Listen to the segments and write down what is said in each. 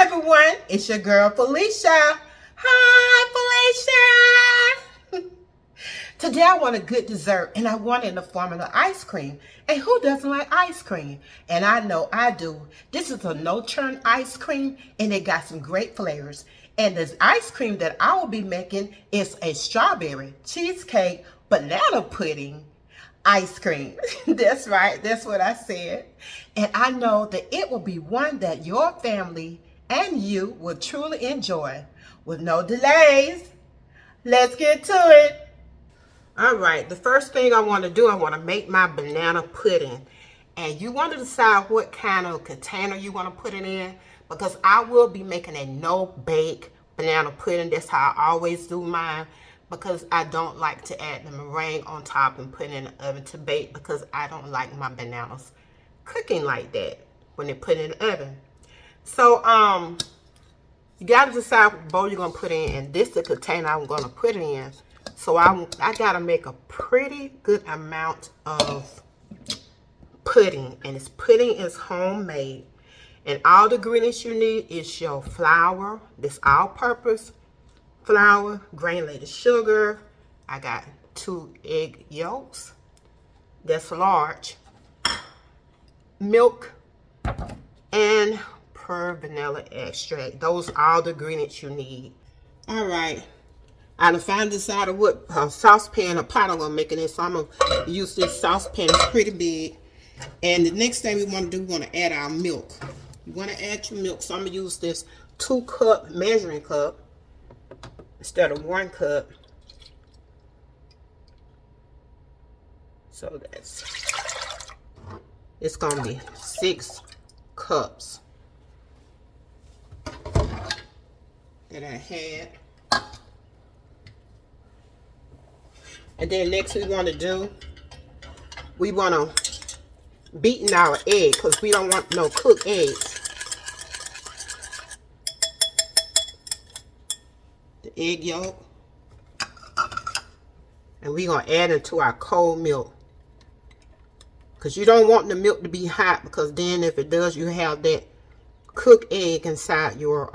everyone, it's your girl Felicia. Hi Felicia. Today I want a good dessert and I want it in the form of ice cream. And who doesn't like ice cream? And I know I do. This is a no churn ice cream and it got some great flavors. And this ice cream that I will be making is a strawberry cheesecake banana pudding ice cream. That's right, that's what I said. And I know that it will be one that your family and you will truly enjoy. With no delays, let's get to it. All right, the first thing I want to do, I want to make my banana pudding. And you want to decide what kind of container you want to put it in, because I will be making a no-bake banana pudding. That's how I always do mine, because I don't like to add the meringue on top and put it in the oven to bake, because I don't like my bananas cooking like that when they put it in the oven. So you got to decide what bowl you're going to put in, and this is the container I'm going to put it in. So I got to make a pretty good amount of pudding, and this pudding is homemade. And all the ingredients you need is your flour, this all-purpose flour, granulated sugar. I got 2 egg yolks, that's large, milk, and pure vanilla extract. Those are all the ingredients you need. All right, I done finally decided what saucepan or pot I'm gonna make it in. So I'm gonna use this saucepan. It's pretty big. And the next thing we want to do, we want to add our milk. You want to add your milk. So I'm gonna use this 2-cup measuring cup instead of 1 cup. So it's gonna be 6 cups that I had. And then next we want to do, we want to beat our egg, because we don't want no cooked eggs. The egg yolk. And we're going to add it to our cold milk, because you don't want the milk to be hot, because then if it does, you have that cooked egg inside your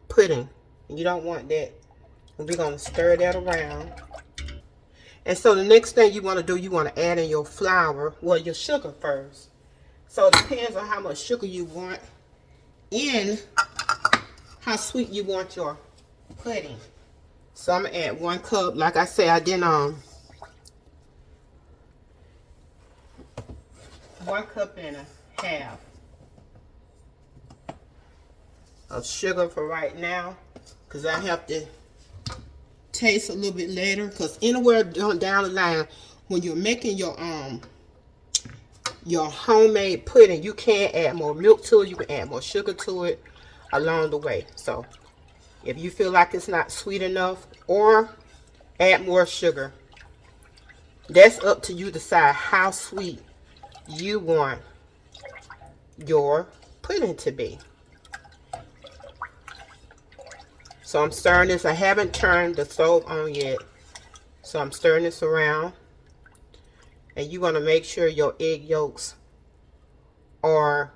pudding. And you don't want that. And we're going to stir that around. And so the next thing you want to do, you want to add in your flour, well, your sugar first. So it depends on how much sugar you want and how sweet you want your pudding. So I'm going to add 1 cup. Like I said, I didn't 1 cup and a half of sugar for right now, because I have to taste a little bit later, because anywhere down the line when you're making your homemade pudding, you can add more milk to it, you can add more sugar to it along the way. So if you feel like it's not sweet enough, or add more sugar, that's up to you to decide how sweet you want your pudding to be. So I'm stirring this. I haven't turned the stove on yet. So I'm stirring this around. And you want to make sure your egg yolks are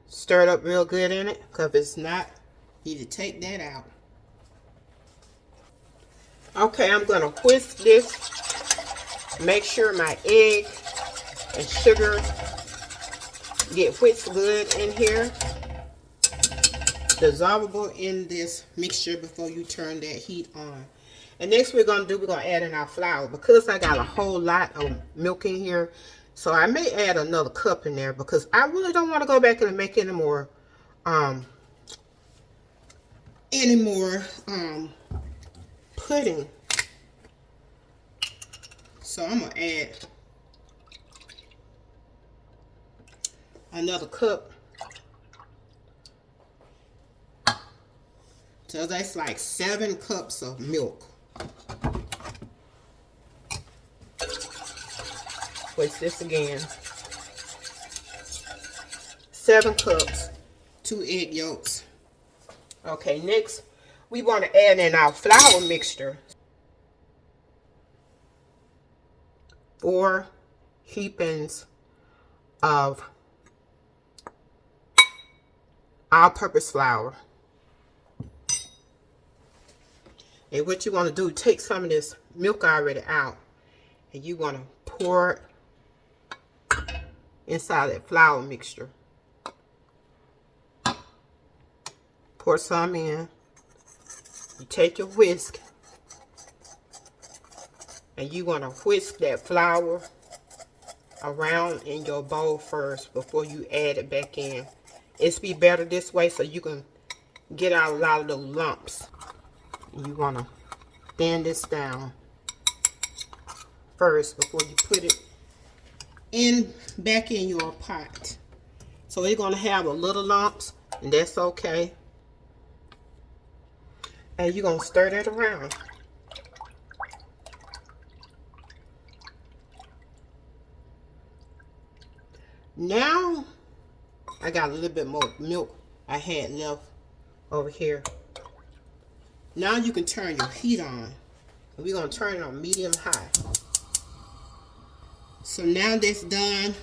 stirred up real good in it. Because if it's not, you need to take that out. Okay, I'm going to whisk this. Make sure my egg and sugar get whisked good in here. Dissolvable in this mixture before you turn that heat on. And next we're going to do, we're going to add in our flour. Because I got a whole lot of milk in here, so I may add another cup in there, because I really don't want to go back and make any more pudding. So I'm going to add another cup. So that's like 7 cups of milk. What's this again? 7 cups, 2 egg yolks. Okay, next we want to add in our flour mixture. 4 heapings of all-purpose flour. And what you want to do, take some of this milk already out, and you want to pour it inside that flour mixture. Pour some in. You take your whisk, and you want to whisk that flour around in your bowl first before you add it back in. It's be better this way so you can get out a lot of those lumps. You want to thin this down first before you put it back in your pot. So it's going to have a little lumps, and that's okay. And you're going to stir that around. Now, I got a little bit more milk I had left over here. Now you can turn your heat on. We're going to turn it on medium high. So now that's done.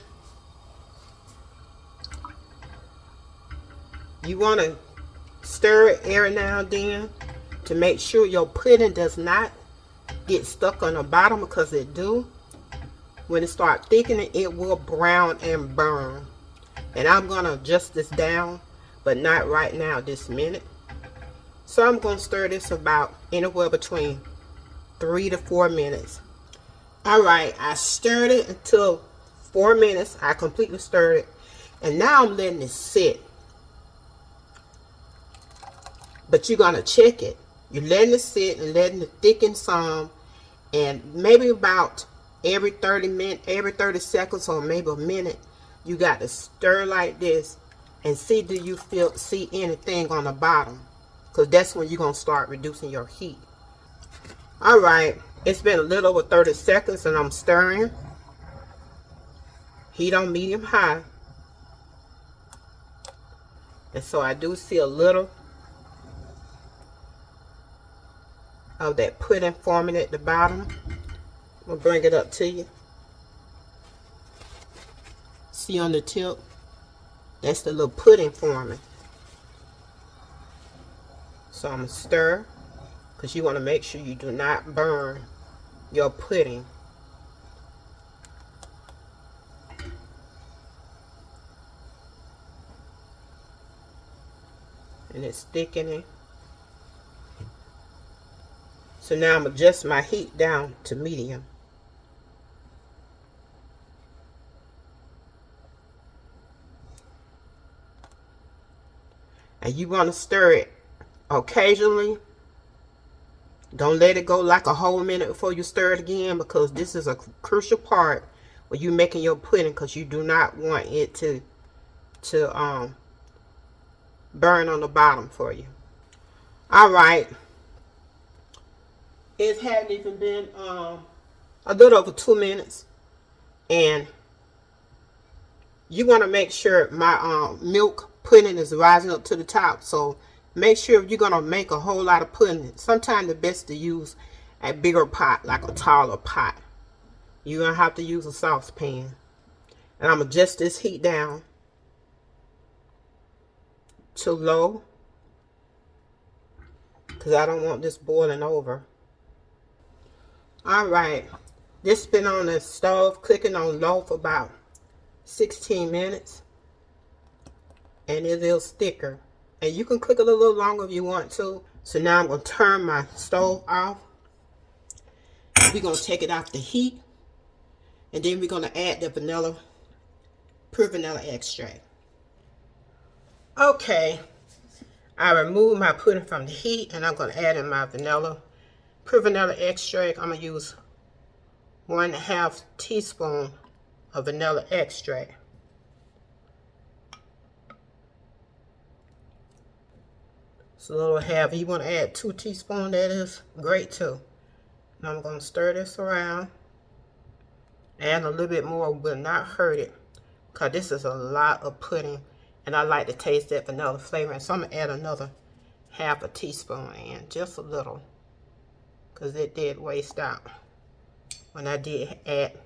You want to stir it every now and then to make sure your pudding does not get stuck on the bottom, because it do. When it starts thickening, it will brown and burn. And I'm going to adjust this down, but not right now, this minute. So I'm going to stir this about anywhere between 3 to 4 minutes. Alright, I stirred it until 4 minutes. I completely stirred it. And now I'm letting it sit. But you're going to check it. You're letting it sit and letting it thicken some. And maybe about every 30 seconds or maybe a minute, you got to stir like this and see, do you see anything on the bottom, because that's when you're going to start reducing your heat. Alright, it's been a little over 30 seconds and I'm stirring. Heat on medium high. And so I do see a little of that pudding forming at the bottom. I'm going to bring it up to you. See on the tip? That's the little pudding forming. So I'm going to stir, because you want to make sure you do not burn your pudding. And it's thickening. So now I'm adjusting my heat down to medium. And you want to stir it occasionally. Don't let it go like a whole minute before you stir it again, because this is a crucial part when you're making your pudding, because you do not want it to burn on the bottom for you. Alright. It hadn't even been a little over 2 minutes. And you want to make sure my milk pudding is rising up to the top. So make sure if you're going to make a whole lot of pudding, sometimes the best to use a bigger pot, like a taller pot. You're going to have to use a saucepan. And I'm going to adjust this heat down to low, because I don't want this boiling over. Alright, this has been on the stove cooking on low for about 16 minutes. And it is thicker. And you can cook it a little longer if you want to. So now I'm going to turn my stove off. We're going to take it off the heat. And then we're going to add the pure vanilla extract. Okay. I removed my pudding from the heat, and I'm going to add in my pure vanilla extract. I'm going to use 1.5 teaspoon of vanilla extract. It's a little heavy. You want to add 2 teaspoons, that is great too. Now I'm going to stir this around. Add a little bit more will not hurt it, because this is a lot of pudding. And I like to taste that vanilla flavor. And so I'm going to add another 1/2 teaspoon in, just a little, because it did waste out when I did add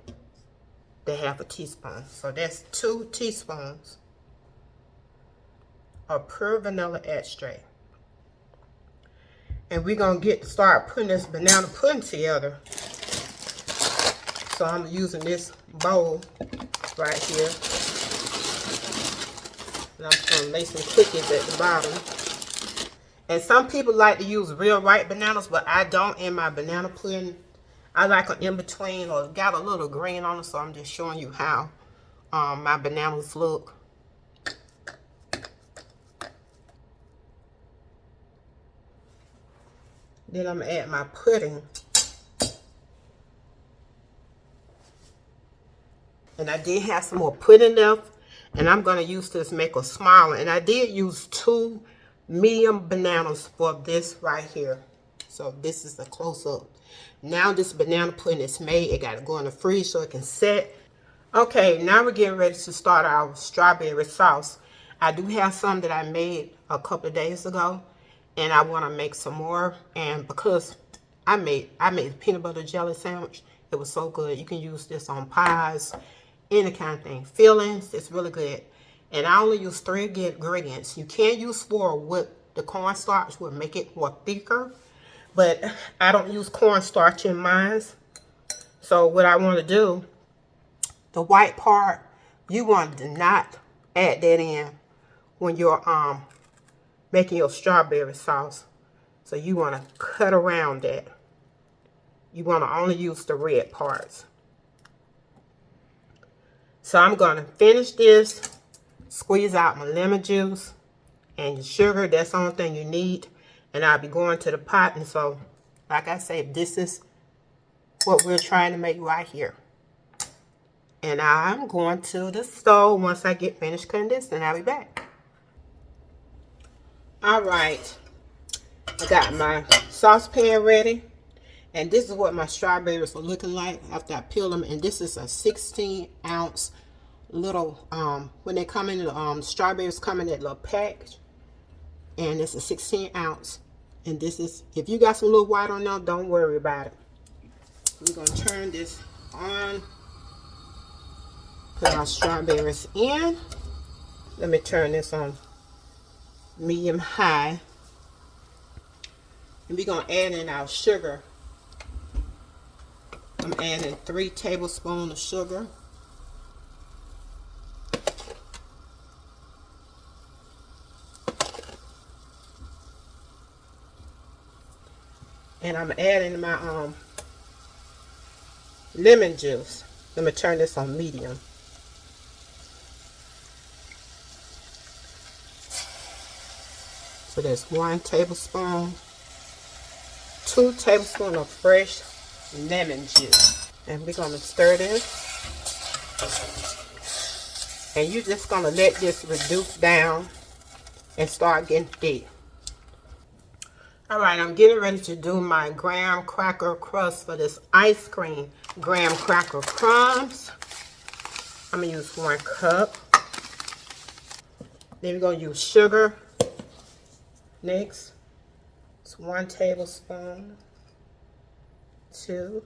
the 1/2 teaspoon. So that's 2 teaspoons of pure vanilla extract. And we're going to start putting this banana pudding together. So I'm using this bowl right here. And I'm just going to lay some cookies at the bottom. And some people like to use real ripe bananas, but I don't in my banana pudding. I like an in-between or got a little green on it, so I'm just showing you how my bananas look. Then I'm going to add my pudding. And I did have some more pudding left. And I'm going to use this to make a smaller. And I did use 2 medium bananas for this right here. So this is a close-up. Now this banana pudding is made. It got to go in the freezer so it can set. Okay, now we're getting ready to start our strawberry sauce. I do have some that I made a couple of days ago. And I want to make some more. And because I made a peanut butter jelly sandwich, it was so good. You can use this on pies, any kind of thing. Fillings, it's really good. And I only use 3 ingredients. You can use 4 with the cornstarch, will make it more thicker. But I don't use cornstarch in mine. So what I want to do, the white part, you want to not add that in when you're making your strawberry sauce. So you want to cut around that. You want to only use the red parts. So I'm going to finish this, squeeze out my lemon juice and your sugar. That's the only thing you need. And I'll be going to the pot. And so, like I said, this is what we're trying to make right here. And I'm going to the stove once I get finished cutting this, and I'll be back. All right. I got my saucepan ready. And this is what my strawberries are looking like after I peel them. And this is a 16-ounce little, when they come in, the strawberries come in that little package. And it's a 16-ounce. And this is, if you got some little white on there, don't worry about it. We're going to turn this on. Put our strawberries in. Let me turn this on medium high. And we're going to add in our sugar. I'm adding 3 tablespoons of sugar. And I'm adding my lemon juice. Let me turn this on medium. So there's 1 tablespoon, 2 tablespoons of fresh lemon juice. And we're going to stir this. And you're just going to let this reduce down and start getting thick. Alright, I'm getting ready to do my graham cracker crust for this ice cream. Graham cracker crumbs. I'm going to use 1 cup. Then we're going to use sugar. Next, it's 1 tablespoon. 2,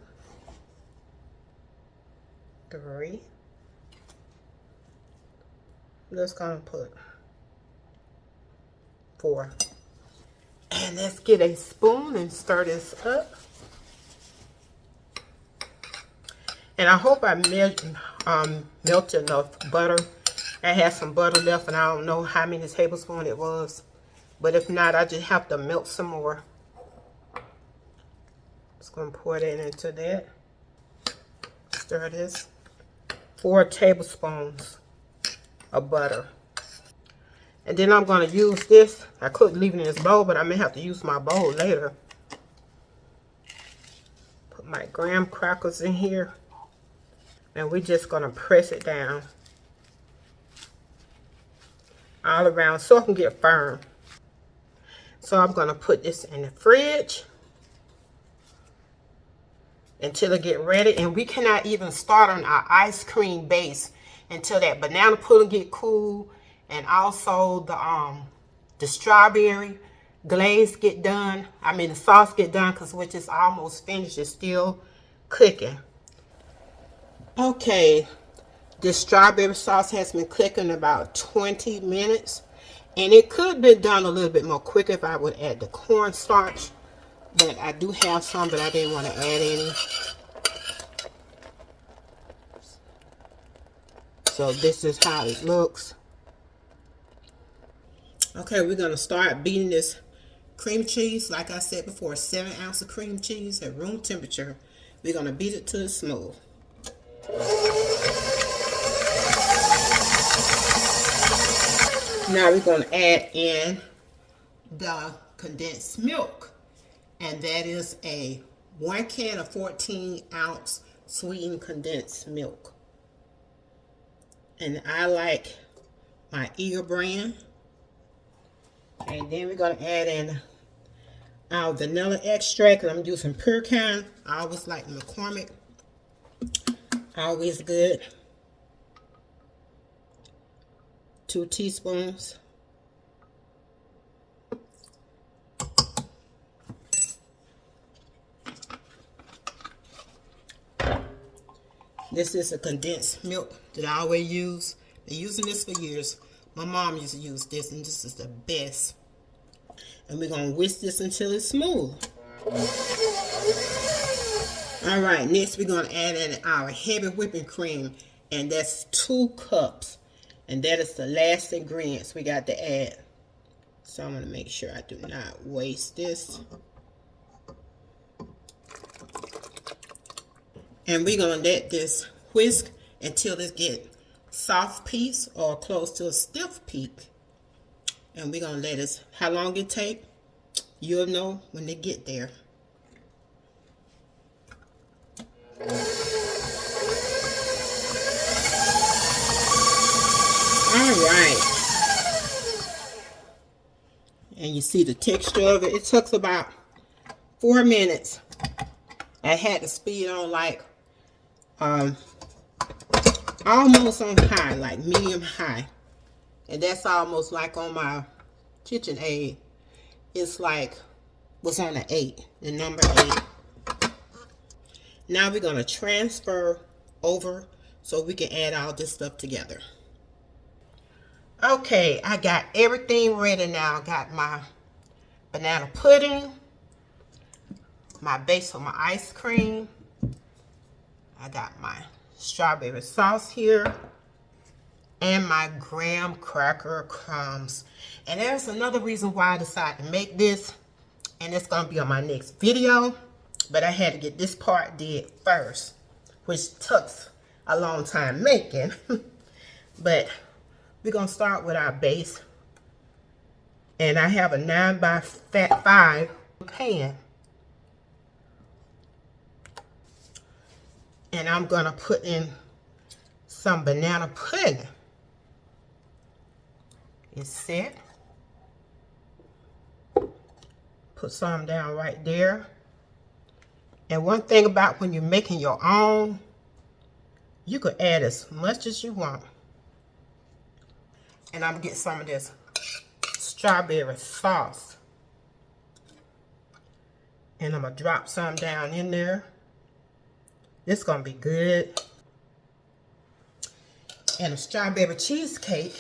3. I'm just going to put 4. And let's get a spoon and stir this up. And I hope I melted enough butter. I had some butter left and I don't know how many tablespoons it was. But if not, I just have to melt some more. Just going to pour that into that. Stir this. 4 tablespoons of butter. And then I'm going to use this. I could leave it in this bowl, but I may have to use my bowl later. Put my graham crackers in here. And we're just going to press it down all around so it can get firm. So I'm going to put this in the fridge until it get ready. And we cannot even start on our ice cream base until that banana pudding get cool. And also the strawberry glaze get done. I mean the sauce get done, because which is almost finished. It's still cooking. Okay, this strawberry sauce has been cooking about 20 minutes. And it could be done a little bit more quick if I would add the cornstarch. But I do have some, but I didn't want to add any. So this is how it looks. Okay, we're going to start beating this cream cheese. Like I said before, 7 ounces of cream cheese at room temperature. We're going to beat it till it's smooth. Now we're going to add in the condensed milk. And that is a 1 can of 14 ounce sweetened condensed milk. And I like my Eagle brand. And then we're going to add in our vanilla extract. I'm using pure kind. I always like McCormick. Always good. 2 teaspoons. This is a condensed milk that I always use. Been using this for years. My mom used to use this, and this is the best. And we're going to whisk this until it's smooth. Alright, next we're going to add in our heavy whipping cream. And that's 2 cups. And that is the last ingredients we got to add. So I'm going to make sure I do not waste this. And we're going to let this whisk until it gets soft piece or close to a stiff peak. And we're going to let it, how long it take, you'll know when they get there. Alright. And you see the texture of it. It took about 4 minutes. I had to speed on like almost on high, like medium high. And that's almost like on my KitchenAid. It's like what's on the 8, the number 8. Now we're going to transfer over so we can add all this stuff together. Okay, I got everything ready now. I got my banana pudding, my base for my ice cream. I got my strawberry sauce here and my graham cracker crumbs. And there's another reason why I decided to make this, and it's going to be on my next video, but I had to get this part did first, which took a long time making. But we're going to start with our base, and I have a 9x5 pan. And I'm going to put in some banana pudding. It's set. Put some down right there. And one thing about when you're making your own, you could add as much as you want. And I'm going to get some of this strawberry sauce. And I'm going to drop some down in there. This is going to be good. And a strawberry cheesecake,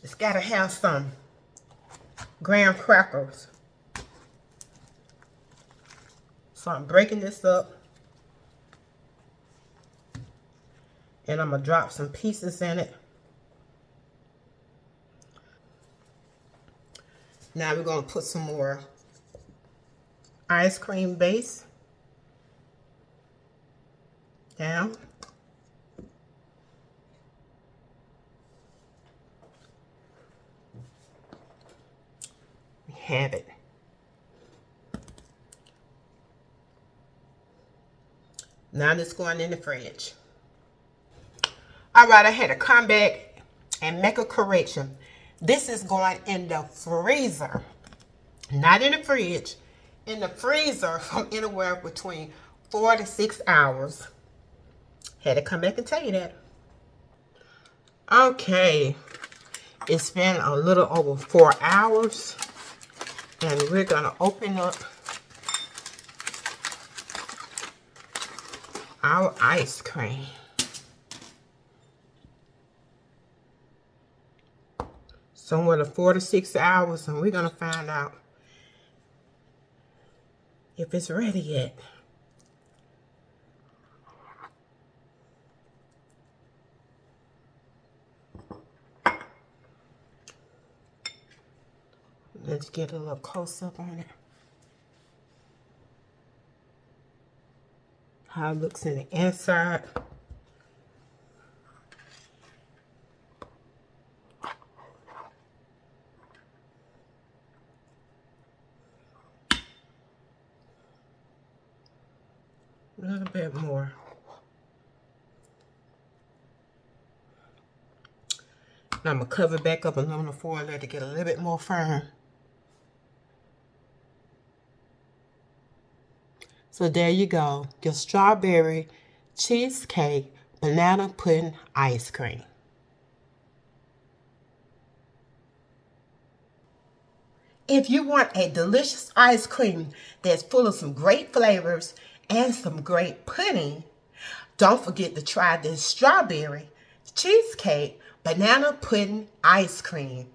it's got to have some graham crackers. So I'm breaking this up. And I'm going to drop some pieces in it. Now we're going to put some more ice cream base down. We have it. Now it's going in the fridge. Alright, I had to come back and make a correction. This is going in the freezer, not in the fridge. In the freezer from anywhere between 4 to 6 hours. Had to come back and tell you that. Okay, it's been a little over 4 hours, and we're gonna open up our ice cream. somewhere to 4 to 6 hours, and we're going to find out if it's ready yet. Let's get a little close up on it. How it looks in the inside. A little bit more. Now I'm going to cover back up aluminum foil, let it get a little bit more firm. So there you go, your strawberry cheesecake banana pudding ice cream. If you want a delicious ice cream that's full of some great flavors and some great pudding, don't forget to try this strawberry cheesecake banana pudding ice cream.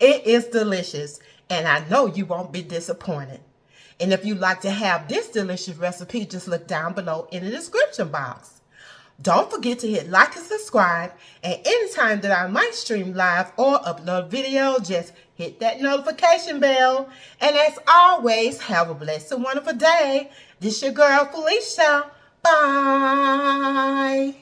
It is delicious, and I know you won't be disappointed. And if you'd like to have this delicious recipe, just look down below in the description box. Don't forget to hit like and subscribe, and anytime that I might stream live or upload video, just hit that notification bell. And as always, have a blessed and wonderful day. This your girl Felicia. Bye.